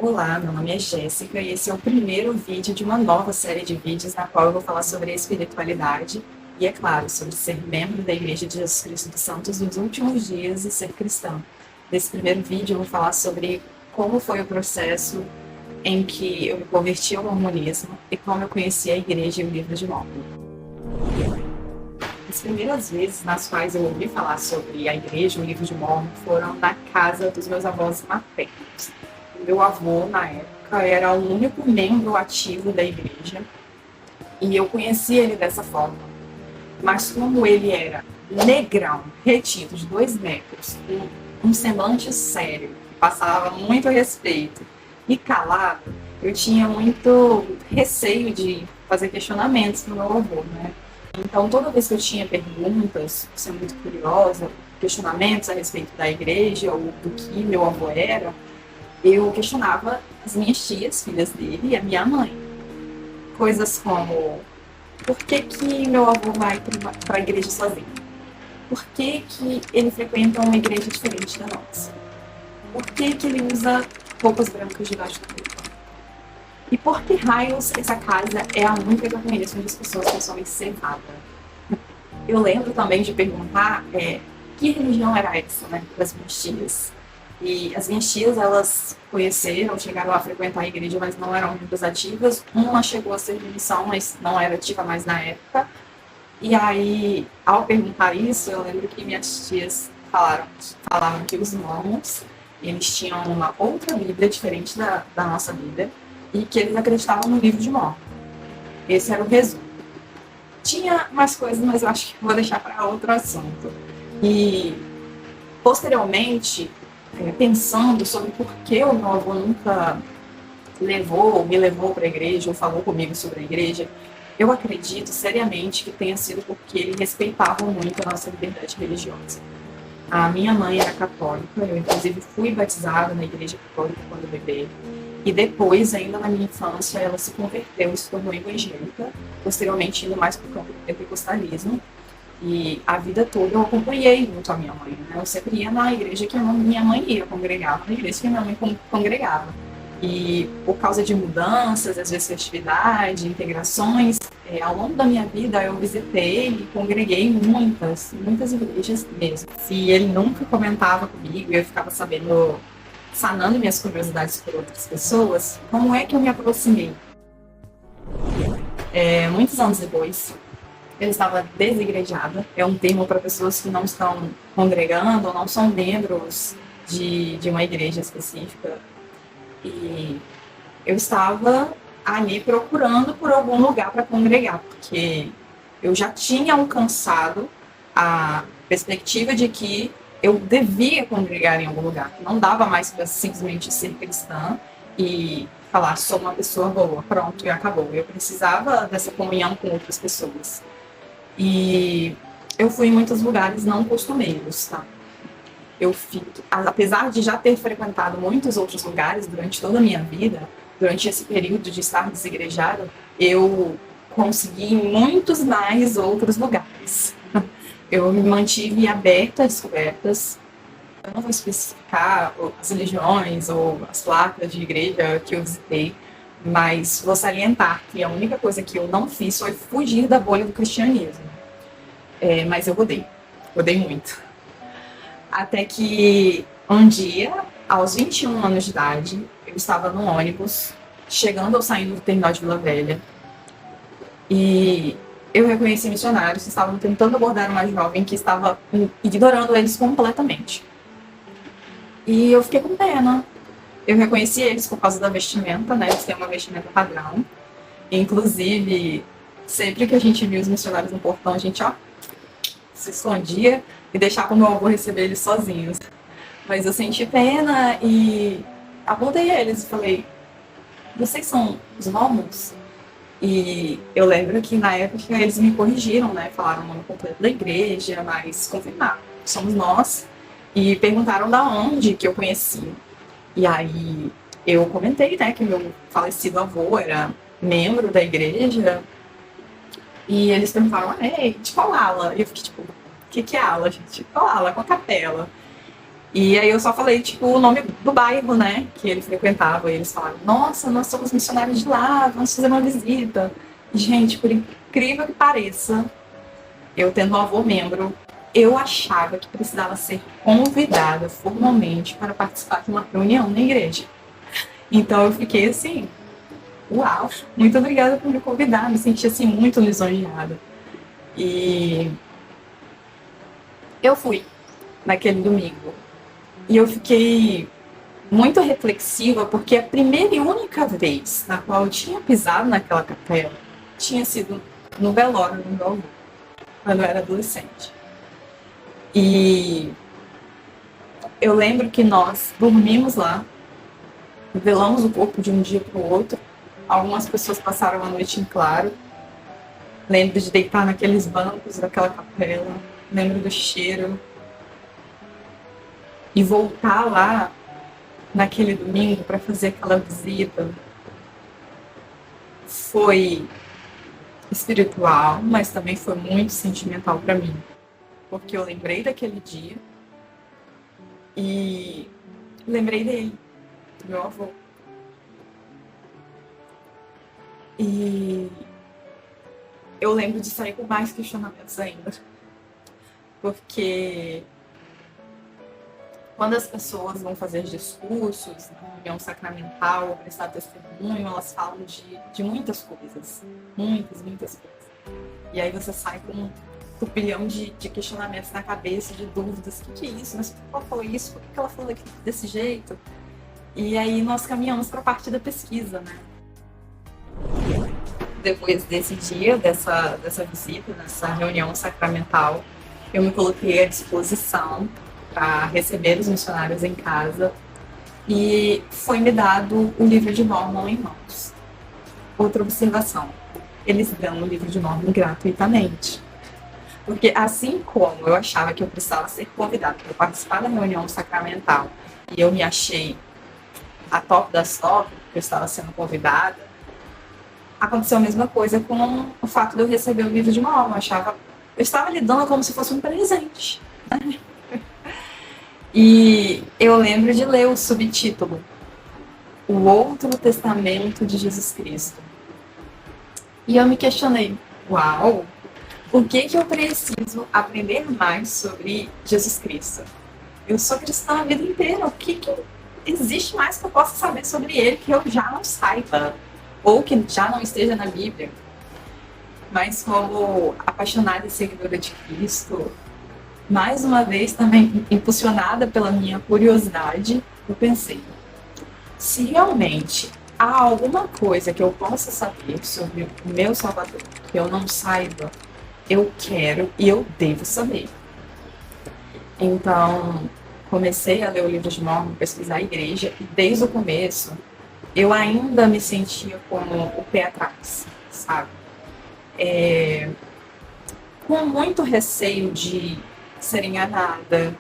Olá, meu nome é Jéssica e esse é o primeiro vídeo de uma nova série de vídeos na qual eu vou falar sobre a espiritualidade e, é claro, sobre ser membro da Igreja de Jesus Cristo dos Santos nos últimos dias e ser cristã. Nesse primeiro vídeo eu vou falar sobre como foi o processo em que eu me converti ao mormonismo e como eu conheci a Igreja e o Livro de Mormon. As primeiras vezes nas quais eu ouvi falar sobre a Igreja e o Livro de Mormon foram na casa dos meus avós maternos. Meu avô, na época, era o único membro ativo da igreja e eu conheci ele dessa forma. Mas como ele era negrão, retido de 2 metros, com um semblante sério, que passava muito respeito e calado, eu tinha muito receio de fazer questionamentos para o meu avô, né? Então, toda vez que eu tinha perguntas, sendo muito curiosa, questionamentos a respeito da igreja ou do que meu avô era, eu questionava as minhas tias, filhas dele, e a minha mãe. Coisas como: por que que meu avô vai para a igreja sozinho? Por que que ele frequenta uma igreja diferente da nossa? Por que que ele usa roupas brancas debaixo da roupa? E por que raios essa casa é a única que eu conheço onde as pessoas consomem cevada? Eu lembro também de perguntar que religião era essa, né, para as minhas tias. E as minhas tias, elas conheceram, chegaram a frequentar a igreja, mas não eram muito ativas. Uma chegou a ser de missão, mas não era ativa mais na época. E aí, ao perguntar isso, eu lembro que minhas tias falavam que os mormons, eles tinham uma outra Bíblia diferente da nossa Bíblia e que eles acreditavam no livro de Mormon. Esse era o resumo. Tinha mais coisas, mas eu acho que vou deixar para outro assunto. E, posteriormente, pensando sobre por que o meu avô nunca me levou para a igreja ou falou comigo sobre a igreja, eu acredito seriamente que tenha sido porque ele respeitava muito a nossa liberdade religiosa. A minha mãe era católica, eu inclusive fui batizada na igreja católica quando bebê, e depois, ainda na minha infância, ela se converteu e se tornou evangélica, posteriormente indo mais para o campo do pentecostalismo. E a vida toda eu acompanhei muito a minha mãe, né? Eu sempre ia na igreja que a minha mãe ia, congregava na igreja que a minha mãe congregava. E por causa de mudanças, às vezes festividade, integrações, ao longo da minha vida eu visitei e congreguei muitas igrejas mesmo. Se ele nunca comentava comigo e eu ficava sabendo, sanando minhas curiosidades por outras pessoas, como é que eu me aproximei? Muitos anos depois, eu estava desigrejada. É um termo para pessoas que não estão congregando ou não são membros de uma igreja específica. E eu estava ali procurando por algum lugar para congregar, porque eu já tinha alcançado a perspectiva de que eu devia congregar em algum lugar. Não dava mais para simplesmente ser cristã e falar, sou uma pessoa boa, pronto, e acabou. Eu precisava dessa comunhão com outras pessoas. E eu fui em muitos lugares não costumeiros, tá? Apesar de já ter frequentado muitos outros lugares durante toda a minha vida, durante esse período de estar desigrejada, eu consegui em muitos mais outros lugares. Eu me mantive aberta a descobertas. Eu não vou especificar as religiões ou as placas de igreja que eu visitei, mas vou salientar que a única coisa que eu não fiz foi fugir da bolha do cristianismo. Mas eu rodei muito. Até que um dia, aos 21 anos de idade, eu estava no ônibus, chegando ou saindo do terminal de Vila Velha, e eu reconheci missionários que estavam tentando abordar uma jovem que estava ignorando eles completamente. E eu fiquei com pena. Eu reconheci eles por causa da vestimenta, né? Eles têm uma vestimenta padrão. Inclusive, sempre que a gente via os missionários no portão, a gente, se escondia e deixava o meu avô receber eles sozinhos. Mas eu senti pena e abordei eles e falei, vocês são os mormons? E eu lembro que na época eles me corrigiram, né? Falaram o nome completo da igreja, mas confirmaram, somos nós. E perguntaram da onde que eu conhecia. E aí eu comentei, né, que meu falecido avô era membro da igreja. E eles perguntaram, de qual ala? E eu fiquei tipo, o que é ala, gente? Qual ala? Qual capela? E aí eu só falei, tipo, o nome do bairro, né, que ele frequentava. E eles falaram, nossa, nós somos missionários de lá, vamos fazer uma visita. Gente, por incrível que pareça, eu tendo um avô membro, eu achava que precisava ser convidada formalmente para participar de uma reunião na igreja. Então eu fiquei assim, uau, muito obrigada por me convidar, me senti assim muito lisonjeada. E eu fui naquele domingo. E eu fiquei muito reflexiva, porque a primeira e única vez na qual eu tinha pisado naquela capela tinha sido no velório do meu avô, quando eu era adolescente. E eu lembro que nós dormimos lá, velamos o corpo de um dia para o outro. Algumas pessoas passaram a noite em claro. Lembro de deitar naqueles bancos daquela capela, lembro do cheiro. E voltar lá naquele domingo para fazer aquela visita foi espiritual, mas também foi muito sentimental para mim, porque eu lembrei daquele dia e lembrei dele, do meu avô. E eu lembro de sair com mais questionamentos ainda, porque quando as pessoas vão fazer discursos na reunião sacramental, prestar testemunho, elas falam de muitas coisas. Muitas coisas. E aí você sai com um turbilhão de questionamentos na cabeça, de dúvidas. O que é isso? Mas por que ela falou isso? Por que ela falou desse jeito? E aí nós caminhamos para a parte da pesquisa, né? Depois desse dia, dessa visita, dessa reunião sacramental, eu me coloquei à disposição para receber os missionários em casa e foi-me dado o livro de Mórmon em mãos. Outra observação, eles dão o livro de Mórmon gratuitamente. Porque assim como eu achava que eu precisava ser convidada para participar da reunião sacramental e eu me achei a top das top, porque eu estava sendo convidada, aconteceu a mesma coisa com o fato de eu receber o livro de Mórmon. Eu estava lidando como se fosse um presente. E eu lembro de ler o subtítulo, O Outro Testamento de Jesus Cristo. E eu me questionei, uau, o que eu preciso aprender mais sobre Jesus Cristo? Eu sou cristã a vida inteira, o que existe mais que eu possa saber sobre ele que eu já não saiba? Ou que já não esteja na Bíblia? Mas como apaixonada e seguidora de Cristo, mais uma vez também impulsionada pela minha curiosidade, eu pensei, se realmente há alguma coisa que eu possa saber sobre o meu Salvador que eu não saiba, eu quero e eu devo saber. Então, comecei a ler o livro de Mórmon, pesquisar a igreja, e desde o começo eu ainda me sentia como o pé atrás, sabe? Com muito receio de ser enganada,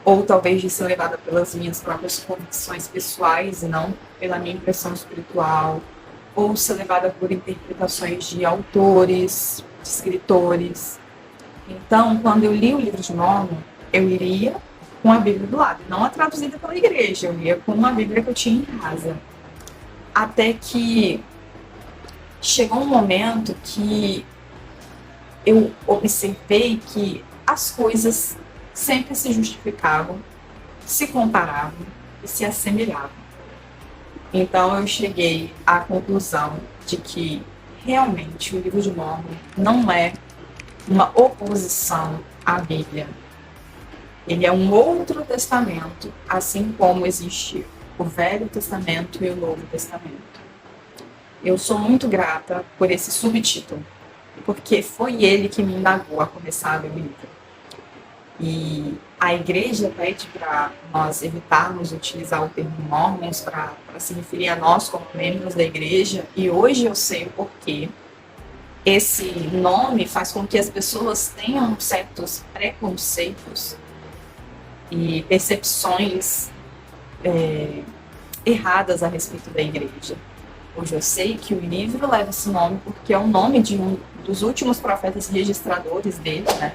ou talvez de ser levada pelas minhas próprias convicções pessoais e não pela minha impressão espiritual, ou ser levada por interpretações de autores, de escritores. Então, quando eu li o livro de Mórmon, eu lia com a Bíblia do lado, não a traduzida pela igreja, eu lia com uma Bíblia que eu tinha em casa. Até que chegou um momento que eu observei que as coisas sempre se justificavam, se comparavam e se assemelhavam. Então eu cheguei à conclusão de que realmente o livro de Mórmon não é uma oposição à Bíblia. Ele é um outro testamento, assim como existe o Velho Testamento e o Novo Testamento. Eu sou muito grata por esse subtítulo, porque foi ele que me indagou a começar a ler o livro. E a igreja pede para nós evitarmos utilizar o termo Mormons para se referir a nós como membros da igreja, e hoje eu sei o porquê. Esse nome faz com que as pessoas tenham certos preconceitos e percepções erradas a respeito da igreja. Hoje eu sei que o livro leva esse nome porque é o nome de um dos últimos profetas registradores dele, né?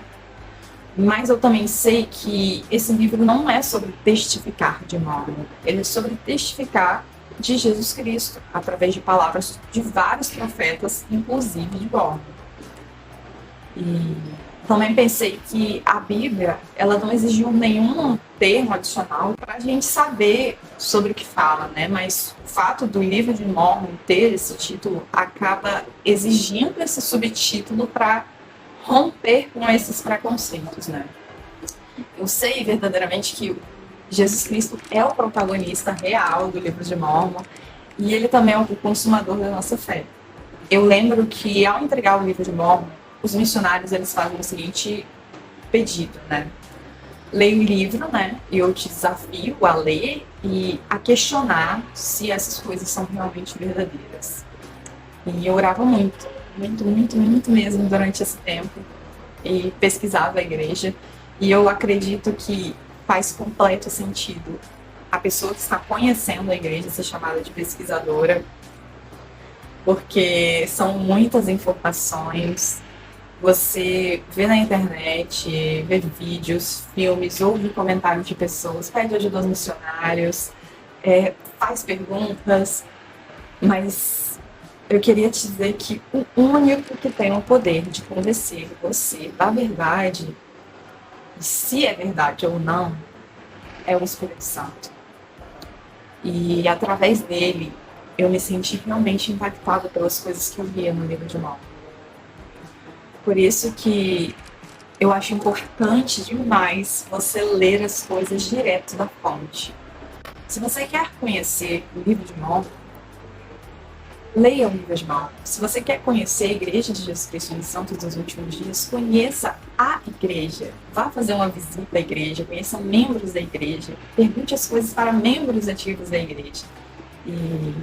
Mas eu também sei que esse livro não é sobre testificar de Mórmon, ele é sobre testificar de Jesus Cristo, através de palavras de vários profetas, inclusive de Mórmon. E também pensei que a Bíblia, ela não exigiu nenhum termo adicional para a gente saber sobre o que fala, né? Mas o fato do livro de Mórmon ter esse título acaba exigindo esse subtítulo para romper com esses preconceitos, né? Eu sei verdadeiramente que Jesus Cristo é o protagonista real do livro de Mórmon e ele também é o consumador da nossa fé. Eu lembro que ao entregar o livro de Mórmon, os missionários eles fazem o seguinte pedido, né? Leia o livro, né? E eu te desafio a ler e a questionar se essas coisas são realmente verdadeiras. E eu orava muito, muito, muito, muito mesmo durante esse tempo e pesquisava a igreja. E eu acredito que faz completo sentido a pessoa que está conhecendo a igreja ser chamada de pesquisadora, porque são muitas informações. Você vê na internet, vê vídeos, filmes, ouve comentários de pessoas, pede ajuda aos missionários, faz perguntas, mas eu queria te dizer que o único que tem o poder de convencer você da verdade, se é verdade ou não, é o Espírito Santo. E através dele, eu me senti realmente impactada pelas coisas que eu via no livro de Mórmon. Por isso que eu acho importante demais você ler as coisas direto da fonte. Se você quer conhecer o livro de Mórmon, leia o livro de Mórmon. Se você quer conhecer a Igreja de Jesus Cristo dos Santos dos Últimos Dias, conheça a igreja. Vá fazer uma visita à igreja, conheça membros da igreja, pergunte as coisas para membros ativos da igreja. E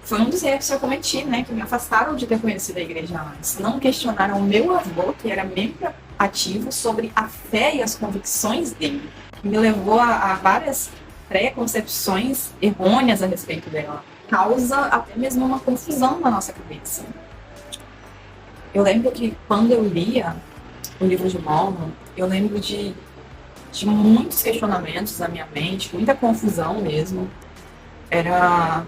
foi um dos erros que eu cometi, né, que me afastaram de ter conhecido a igreja antes. Não questionaram o meu avô, que era membro ativo, sobre a fé e as convicções dele. Me levou a várias preconcepções errôneas a respeito dela. Causa até mesmo uma confusão na nossa cabeça. Eu lembro que quando eu lia o livro de Mórmon, eu lembro de muitos questionamentos na minha mente, muita confusão mesmo. Era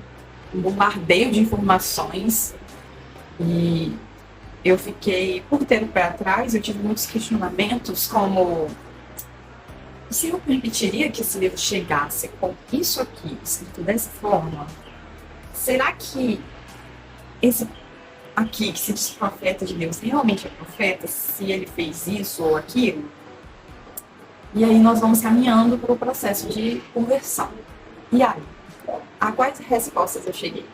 um bombardeio de informações e eu fiquei, por ter o pé atrás, eu tive muitos questionamentos como: o Senhor permitiria que esse livro chegasse com isso aqui, escrito dessa forma? Será que esse aqui, que se diz profeta de Deus, realmente é profeta, se ele fez isso ou aquilo? E aí nós vamos caminhando para o processo de conversão. E aí? A quais respostas eu cheguei?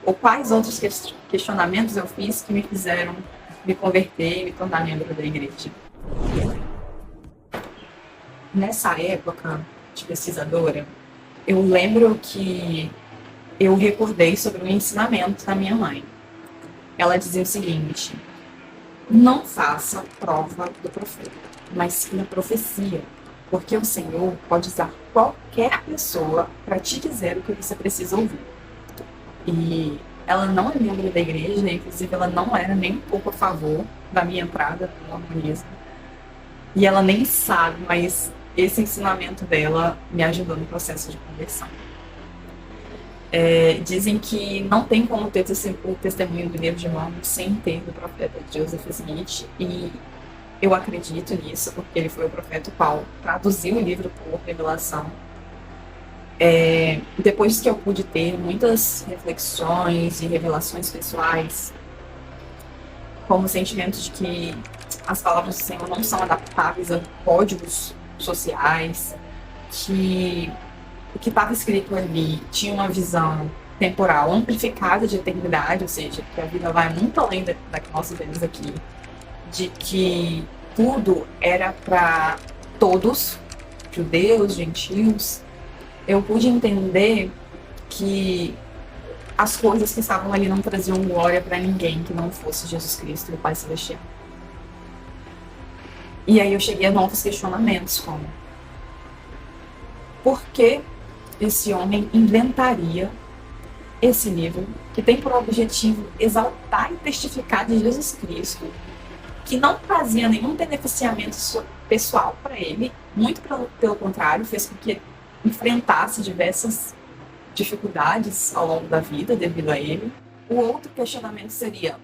Ou quais outros questionamentos eu fiz que me fizeram me converter e me tornar membro da igreja? Nessa época de pesquisadora, eu lembro que eu recordei sobre o ensinamento da minha mãe. Ela dizia o seguinte: não faça prova do profeta, mas sim a profecia. Porque o Senhor pode usar qualquer pessoa para te dizer o que você precisa ouvir. E ela não é membro da igreja, inclusive ela não era nem um pouco a favor da minha entrada no mormonismo. E ela nem sabe, mas esse ensinamento dela me ajudou no processo de conversão. Dizem que não tem como ter o testemunho do livro de Mórmon sem ter do profeta Joseph Smith, e eu acredito nisso, porque ele foi o profeta qual traduziu o livro por revelação. Depois que eu pude ter muitas reflexões e revelações pessoais, como o sentimento de que as palavras do Senhor não são adaptáveis a códigos sociais, que o que estava escrito ali tinha uma visão temporal amplificada de eternidade, ou seja, que a vida vai muito além da que nós vivemos aqui, de que tudo era para todos, judeus, gentios. Eu pude entender que as coisas que estavam ali não traziam glória para ninguém que não fosse Jesus Cristo, o Pai Celestial. E aí eu cheguei a novos questionamentos, como: por que esse homem inventaria esse livro que tem por objetivo exaltar e testificar de Jesus Cristo, que não trazia nenhum beneficiamento pessoal para ele, muito pelo contrário, fez com que ele enfrentasse diversas dificuldades ao longo da vida devido a ele. O outro questionamento seria: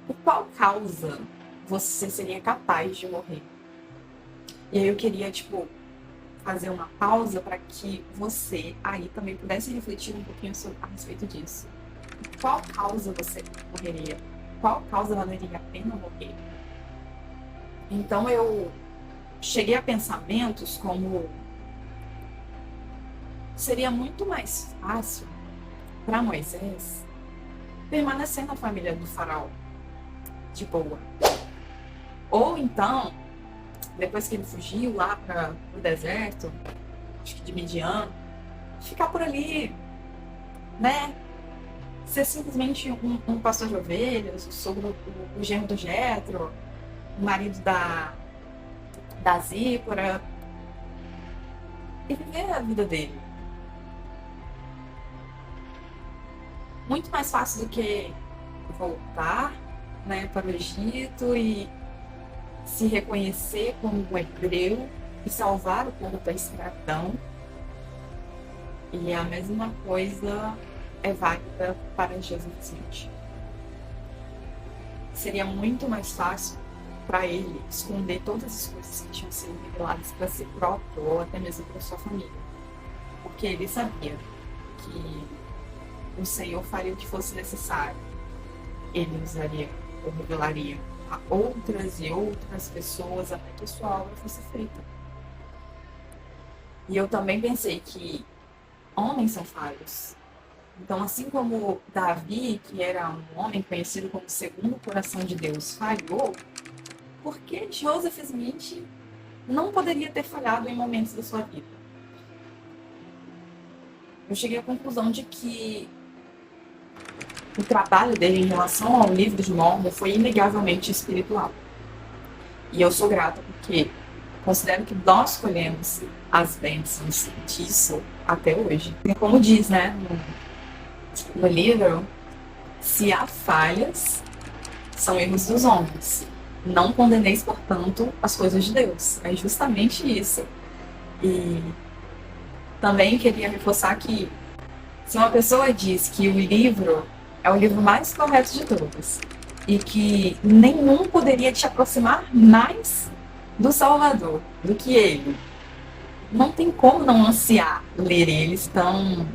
por qual causa você seria capaz de morrer? E aí eu queria, fazer uma pausa para que você aí também pudesse refletir um pouquinho a respeito disso. Por qual causa você morreria? Qual causa valeria a pena morrer? Então eu cheguei a pensamentos como: seria muito mais fácil para Moisés permanecer na família do faraó, de boa. Ou então, depois que ele fugiu lá para o deserto, acho que de Midian, ficar por ali, né? Ser simplesmente um pastor de ovelhas, o genro do Jetro, o marido da Zípora, e viver a vida dele. Muito mais fácil do que voltar, né, para o Egito e se reconhecer como um hebreu e salvar o povo da escravidão. E a mesma coisa é válida para Jesus Cristo. Seria muito mais fácil para ele esconder todas as coisas que tinham sido reveladas para si próprio ou até mesmo para sua família, porque ele sabia que o Senhor faria o que fosse necessário. Ele usaria ou revelaria a outras e outras pessoas até que sua obra fosse feita. E eu também pensei que homens são falhos. Então, assim como Davi, que era um homem conhecido como segundo o coração de Deus, falhou, por que Joseph Smith não poderia ter falhado em momentos da sua vida? Eu cheguei à conclusão de que o trabalho dele em relação ao livro de Mormon foi inegavelmente espiritual. E eu sou grata porque considero que nós colhemos as bênçãos disso até hoje. E como diz, né, no livro, se há falhas, são erros dos homens. Não condeneis, portanto, as coisas de Deus. É justamente isso. E também queria reforçar que se uma pessoa diz que o livro é o livro mais correto de todos e que nenhum poderia te aproximar mais do Salvador do que ele, não tem como não ansiar ler eles. Então,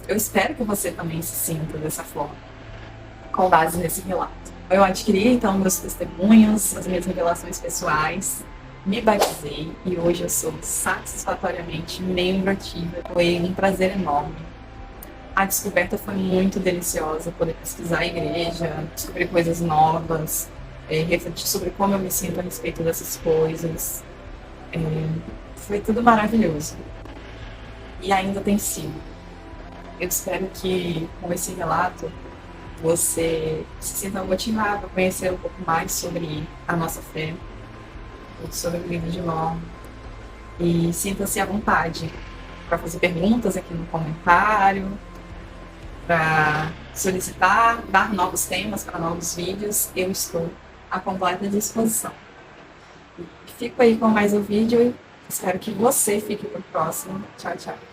eu espero que você também se sinta dessa forma, com base nesse relato. Eu adquiri, então, meus testemunhos, as minhas revelações pessoais, me batizei e hoje eu sou satisfatoriamente membro ativa. Foi um prazer enorme. A descoberta foi muito deliciosa, poder pesquisar a igreja, descobrir coisas novas, refletir sobre como eu me sinto a respeito dessas coisas. Foi tudo maravilhoso. E ainda tem sido. Eu espero que, com esse relato, você se sinta motivado a conhecer um pouco mais sobre a nossa fé, sobre o livro de Mormon, e sinta-se à vontade para fazer perguntas aqui no comentário, para solicitar, dar novos temas para novos vídeos. Eu estou à completa disposição. Fico aí com mais um vídeo e espero que você fique para o próximo. Tchau, tchau.